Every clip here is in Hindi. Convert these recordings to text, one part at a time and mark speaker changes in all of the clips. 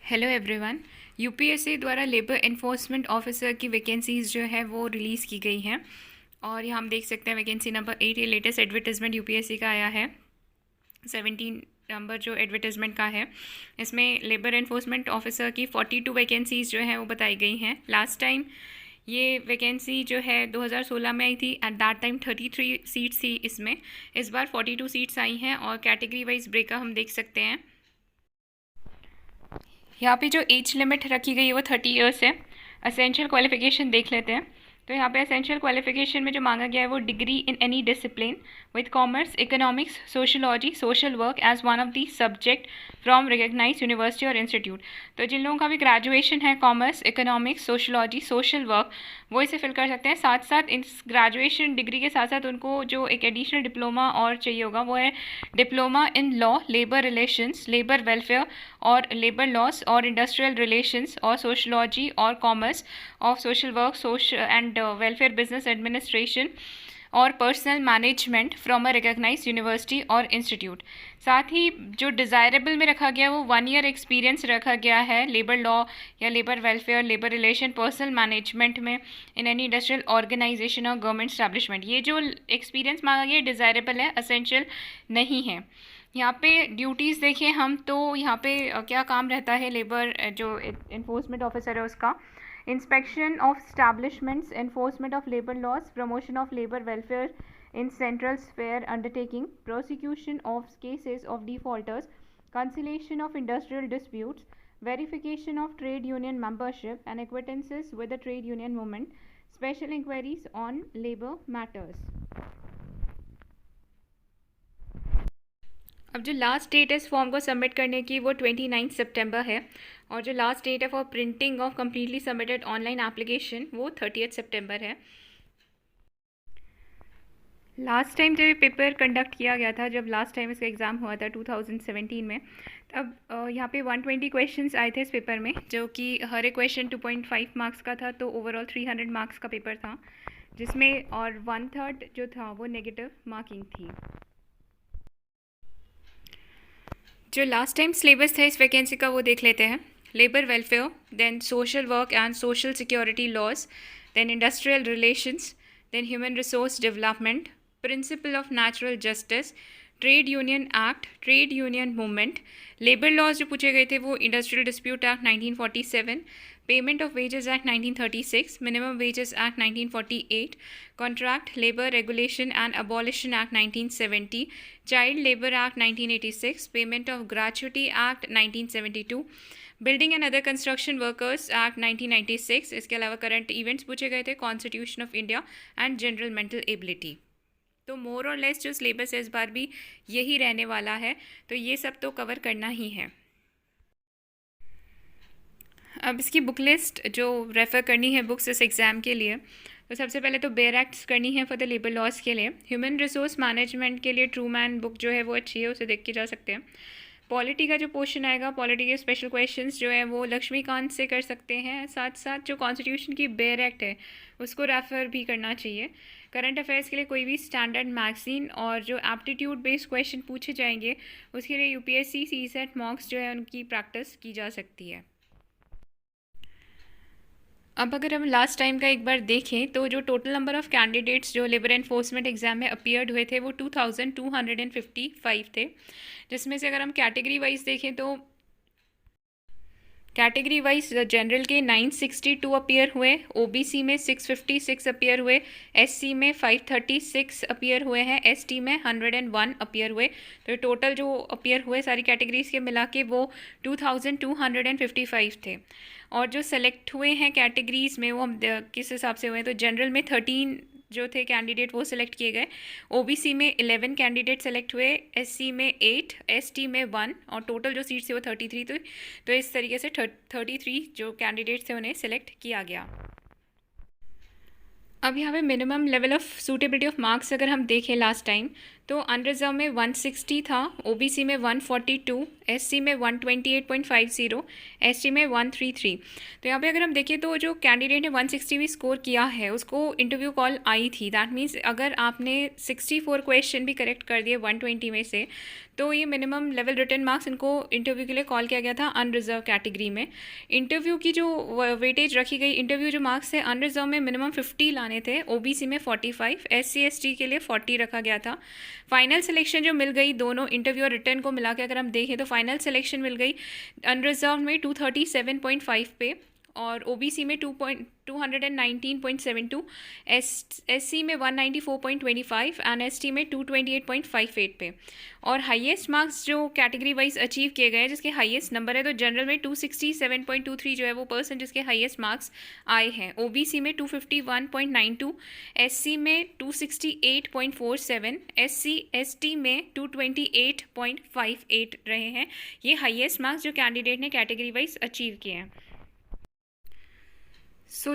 Speaker 1: Hello everyone. यूपीएससी द्वारा लेबर एनफोर्समेंट ऑफिसर की वैकेंसीज़ जो है वो रिलीज़ की गई हैं और यहाँ हम देख सकते हैं वैकेंसी नंबर 8 ये लेटेस्ट एडवर्टाइजमेंट यूपीएससी का आया है। 17 नंबर जो एडवर्टाइजमेंट का है इसमें लेबर एनफोर्समेंट ऑफिसर की 42 वैकेंसीज़ जो हैं वो बताई गई हैं। लास्ट टाइम ये वैकेंसी जो है 2016 में आई थी। एट दैट टाइम 33 सीट्स थी इसमें। इस बार 42 सीट्स आई हैं और कैटेगरी वाइज ब्रेकअप हम देख सकते हैं। यहाँ पे जो एज लिमिट रखी गई है वो 30 ईयर्स है। असेंशियल क्वालिफिकेशन देख लेते हैं। तो यहाँ पे असेंशियल क्वालिफिकेशन में जो मांगा गया है वो degree in any discipline with commerce, economics, sociology, social work as one of the subject from recognise university और इंस्टीट्यूट। तो जिन लोगों का भी ग्रेजुएशन है commerce, economics, sociology, social work, वो इसे फिल कर सकते हैं। साथ साथ इस ग्रेजुएशन डिग्री के साथ साथ उनको जो एक एडिशनल डिप्लोमा और चाहिए होगा वो है diploma in law, labour relations, labour welfare और लेबर लॉस और इंडस्ट्रियल रिलेशंस और सोशलॉजी और commerce of social work, social and welfare, business administration और personal management from a recognise university और इंस्टीट्यूट। साथ ही जो डिज़ायरेबल में रखा गया वो 1 ईयर एक्सपीरियंस रखा गया है लेबर लॉ या labour welfare, labour relation, personal management में इन एनी इंडस्ट्रियल ऑर्गेनाइजेशन और गवर्नमेंट स्टैब्लिशमेंट। ये जो एक्सपीरियंस मांगा गया डिज़ायरेबल है, असेंशियल नहीं है। यहाँ पे ड्यूटीज़ देखें हम तो यहाँ पे क्या काम रहता है लेबर जो इन्फोर्समेंट ऑफिसर है उसका। Inspection of establishments, enforcement of labour laws, promotion of labour welfare in central sphere undertaking, prosecution of cases of defaulters, conciliation of industrial disputes, verification of trade union membership and acquaintances with the trade union movement, special inquiries on labor matters। अब जो लास्ट डेट है इस फॉर्म को सबमिट करने की वो 29 सितंबर है और जो लास्ट डेट है for printing of completely submitted online application वो 30 सितंबर है। लास्ट टाइम जब ये पेपर कंडक्ट किया गया था, जब लास्ट टाइम इसका एग्ज़ाम हुआ था 2017 में, तब यहाँ पे 120 क्वेश्चंस आए थे इस पेपर में, जो कि हर एक क्वेश्चन 2.5 मार्क्स का था। तो ओवरऑल 300 मार्क्स का पेपर था जिसमें और 1/3 जो था वो नेगेटिव मार्किंग थी। जो लास्ट टाइम सिलेबस था इस वैकेंसी का वो देख लेते हैं। Labour welfare, then social work and social security laws, then industrial relations, then human resource development, principle of natural justice, trade union act, trade union movement. Labour laws जो पूछे गए थे वो industrial dispute act 1947, payment of wages act 1936, minimum wages act 1948, contract labour regulation and abolition act 1970, child labour act 1986, payment of gratuity act 1972, building and other construction workers act 1996। इसके अलावा करंट इवेंट्स पूछे गए थे, constitution of India and general mental ability. तो मोर और लेस जो सिलेबस है इस बार भी यही रहने वाला है, तो ये सब तो कवर करना ही है। अब इसकी बुक लिस्ट जो रेफ़र करनी है बुक्स इस एग्ज़ाम के लिए, तो सबसे पहले तो बेयर एक्ट्स करनी है फॉर द लेबर लॉज के लिए। ह्यूमन रिसोर्स मैनेजमेंट के लिए ट्रू मैन बुक जो है वो अच्छी है, उसे देख के जा सकते हैं। पॉलिटी का जो पोर्शन आएगा, पॉलिटी के स्पेशल क्वेश्चंस जो है वो लक्ष्मीकांत से कर सकते हैं। साथ साथ जो कॉन्स्टिट्यूशन की बेयर एक्ट है उसको रेफ़र भी करना चाहिए। करंट अफेयर्स के लिए कोई भी स्टैंडर्ड मैगज़ीन और जो एप्टीट्यूड बेस्ड क्वेश्चन पूछे जाएंगे उसके लिए यूपीएससी सीसेट मॉक्स जो है उनकी प्रैक्टिस की जा सकती है। अब अगर हम लास्ट टाइम का एक बार देखें तो जो टोटल नंबर ऑफ़ कैंडिडेट्स जो लेबर एनफोर्समेंट एग्ज़ाम में अपीयर्ड हुए थे वो 2255 थे, जिसमें से अगर हम कैटेगरी वाइज देखें तो कैटेगरी वाइज जनरल के 962 अपीयर हुए, ओबीसी में 656 अपीयर हुए, एससी में 536 अपीयर हुए हैं, एसटी में 101 अपीयर हुए। तो टोटल जो अपीयर हुए सारी कैटेगरीज़ के मिला के वो 2255 थे। और जो सेलेक्ट हुए हैं कैटेगरीज़ में वो हम किस हिसाब से हुए हैं, तो जनरल में 13 जो थे कैंडिडेट वो सिलेक्ट किए गए, ओबीसी में 11 कैंडिडेट सेलेक्ट हुए, एससी में 8, एसटी में 1 और टोटल जो सीट्स थे वो 33 थे। तो इस तरीके से 33 जो कैंडिडेट्स थे उन्हें सिलेक्ट किया गया। अब यहाँ पे minimum level of suitability of marks अगर हम देखें लास्ट टाइम, तो अनरिजर्व में 160 था, ओबीसी में 142, एससी में 128.50, एसटी में 133। तो यहाँ पे अगर हम देखें तो जो कैंडिडेट ने 160 भी स्कोर किया है उसको इंटरव्यू कॉल आई थी। दैट मीन्स अगर आपने 64 क्वेश्चन भी करेक्ट कर दिए 120 में से तो ये मिनिमम लेवल रिटर्न मार्क्स इनको इंटरव्यू के लिए कॉल किया गया था अनरिजर्व कैटेगरी में। इंटरव्यू की जो वेटेज रखी गई, इंटरव्यू जो मार्क्स थे अनरिजर्व में मिनिमम 50 लाने थे, ओबीसी में 45, एससी एसटी के लिए 40 रखा गया था। फाइनल सिलेक्शन जो मिल गई दोनों इंटरव्यू और रिटर्न को मिला के अगर हम देखें तो फाइनल सिलेक्शन मिल गई अनरिजर्व में 237.5 पे और ओबीसी में 219.72, एससी में 194.25 एंड एसटी में 228.58 पे। और हाईएस्ट मार्क्स जो कैटेगरी वाइज अचीव किए गए जिसके हाईएस्ट नंबर है तो जनरल में 267.23 जो है वो पर्सन जिसके हाईएस्ट मार्क्स आए हैं, ओबीसी में 251.92, एससी में 268.47, एससी एसटी में 228.58 रहे हैं। ये हाईएस्ट मार्क्स जो कैंडिडेट ने कैटेगरी वाइज अचीव किए हैं।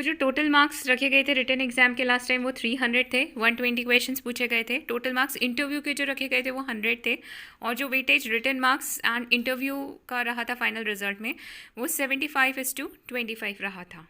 Speaker 1: जो टोटल मार्क्स रखे गए थे रिटन एग्जाम के लास्ट टाइम वो 300 थे, 120 क्वेश्चंस पूछे गए थे। टोटल मार्क्स इंटरव्यू के जो रखे गए थे वो 100 थे और जो weightage written marks and interview का रहा था फाइनल रिजल्ट में वो 75:25 रहा था।